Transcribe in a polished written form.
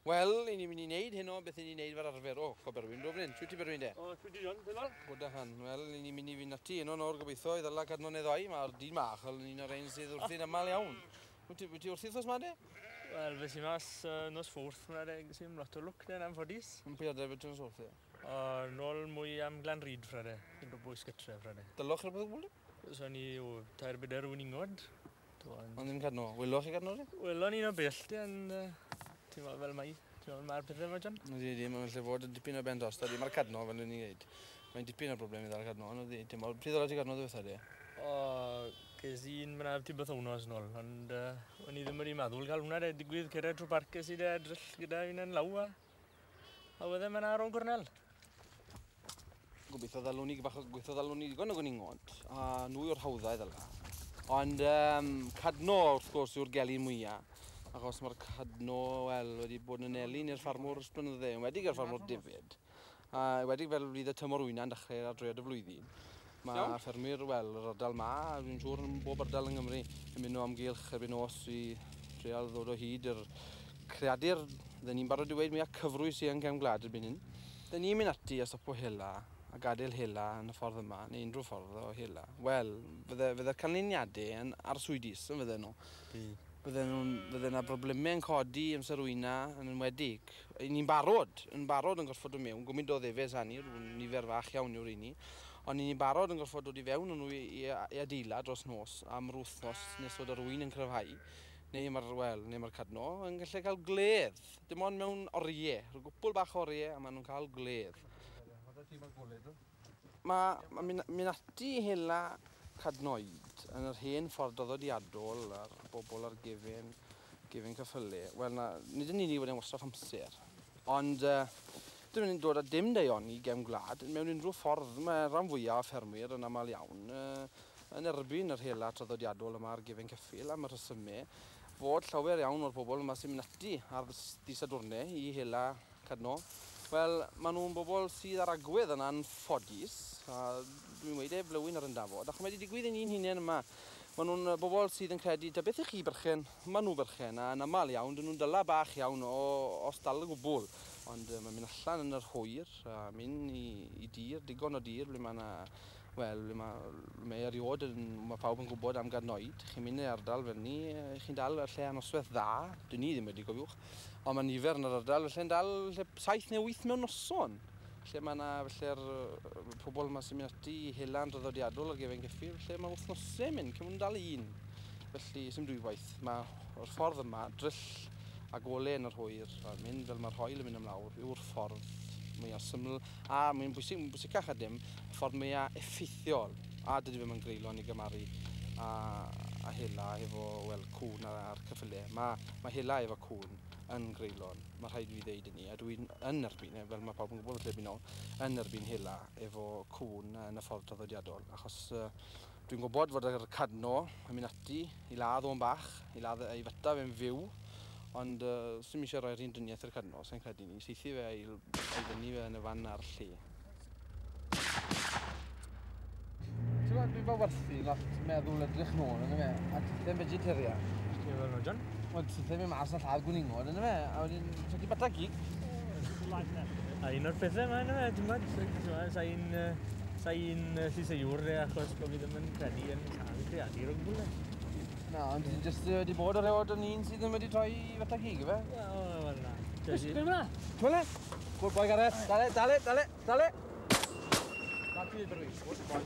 Wel, ni'n mynd i wneud hyn o beth ni'n wneud fel arfer. O, co Berwyn, do fan hyn. Shwt ti Berwyn de? O, shwt ti John, Dylan? Gwda han. Wel, ni'n mynd i fynd ati hyn o'n o'r gobeithio i ddala cadno neu ddoi. Mae'r dyn mach, un o'r ein sydd wrthi'n aml iawn. Wyt ti wrthi thos ma de? Wel, fe si mas nos ffwrth yna de, sy'n lot o lwc de'n amffodus. Yn pwyad efo ti'n sôrth e? O, nôl mwy am glan ryd ffrede, yn rhoi bwys gytre ffrede. Dylwch ar beth gwbl? So ni, tair byder yw'n ingod. Ond ddim cadno. Wyloch chi cadno de? Welon ni'n o bell de, ond ti'n meddwl fel mai. Ti'n meddwl mae'r pethau yma, John? Ydy, mae'n lle fod yn dipyn o ben dost. Mae'r cadno fel ni'n gweud. Mae'n dipyn o'r broblem i ddal cadno. Pryd o'r ti cadno dy bethau de? O, ces i'n mynaf ti beth wnos nôl, ond o'n i ddim wedi meddwl gael hwnna de, digwydd cyrraedd trwy barcau sydd e edrych gyda un yn law a wedyn mae'n ar ôl gwrnel. Gobeithio ddalwn ni digon o gyningod, a nwy o'r hawddau ddala. Ond cadno wrth gwrs yw'r gelyn mwyaf, achos mae'r cadno, wel, wedi bod yn elyn i'r ffarmwr ysbrynydde, wedi gael ffarmwr David. A wedi fel fydd y tymor wyna yn dechrau ar dreiad y flwyddyn. Mae ffermwyr, wel, yr ardal ma, fi'n siŵr yn bob ardal yng Nghymru, yn mynd o amgylch erbyn os i treol ddod o hyd i'r creadur, dda ni'n barod i weid mwyaf cyfrwys i yn cefn gwlad erbyn hyn. Dda ni'n mynd ati a stopo hela, a gadael hela yn y ffordd yma, neu unrhyw ffordd o hela. Wel, fydde'r canlyniadau yn arswydus yn fydden nhw. Bydde yna broblemau yn codi amser wyna yn enwedig. Ni'n barod yn gorfod o mewn. Gwmynt o ddefes hynny, nifer fach iawn yw'r un ni. Ond ni'n barod yn gorfod dod i fewn nhw i adeilad dros nos am yr wythnos nes fod yr wyn yn cryfhau. Neu mae'r cadno yn gallu cael gledd. Dim ond mewn oriau. Rwy'n gwbl bach oriau a maen nhw'n cael gledd. Mae'n mynd ati hela cadnoed yn yr hen ffordd oddodiadol a'r bobl ar gefen cyffylu. Wel, nid yn unig wedi wastraff amser. Ond dim yn dod â dim deion i gefn gwlad. Mewn unrhyw ffordd, mae rhan fwyaf o ffermwyr yn aml iawn yn erbyn yr hela traddodiadol yma ar gefen cyffil am y rhesymau fod llawer iawn o'r bobl yma sy'n mynd ati ar disadwrnau i hela cadno. Wel, maen nhw'n bobl sydd ar agwedd yna'n ffodus, a dwi'n weid blywyn ar yndafod, ac mae wedi digwydd yn un hunain yma. Maen nhw'n bobl sydd yn credu, ta beth i chi berchen, maen nhw berchen, a yn aml iawn, dyn nhw'n dyla bach iawn o stal y gwbl. Ond mae'n mynd allan yn yr hwyr, a mynd i dir, digon o dir, ble mae eriod, mae pawb yn gwybod am gadnoed. Chi'n mynd i'r ardal fel ni, chi'n dal lle anoswaith dda, dyn ni ddim wedi gofiwch. Ond mae nifer yn yr ardal, felly'n dal 7 neu 8 mewn noson. Lle mae yna, felly'r pobl yma sy'n mynd ati i hela'n draddodiadol ar gefen cyffil, lle mae wythnosau mynd, cyn mwyn dal un. Felly, sy'n dwywaith, mae'r ffordd yma, dryll a golau yn yr hwyr, a mynd fel mae'r hoel yn mynd ymlawr, yw'r ffordd mwyaf syml, a mae'n bwysicach a dim, y ffordd mwyaf effeithiol, a dydy fe mewn greulon i gymaru, a hela efo, cwn ar cyffylau. Mae hela efo cwn yn greulon, mae rhaid i fi ddeud ni, a dwi'n yn erbyn, fel mae pawb yn gwybod lle bynnag, yn erbyn hela efo cwn yn y ffordd traddodiadol, achos dwi'n gwybod fod yr cadno yn mynd ati i ladd o'n bach, i fyta fe'n fyw, ond sy'n eisiau rhoi'r un dyniaeth i'r cadno, sy'n credu ni, seithi fe i fyny fe yn y fan ar lle. Ti'n gwybod, dwi'n werthu lot meddwl edrych nôl, yna fe, a tithau'n vegetarian. Ti'n meddwl no, John? Wel, tithau fe mas na lladd gwningon, yna fe, a wedyn, so ti bata gig? A un o'r pethau yma, yna fe, ti'n gwybod, sa'n lluseiwr achos bod fi ddim yn credu yn cael creadur o gwbl. Na, ond ti'n jyst wedi bod ar eod o'n un sydd ddim wedi troi i fata gig, efe? Wel, na. Gwyd yma? Gwyle? Gwyd boi Gareth, dale! Na ti wedi Berwyn, gwyd boi.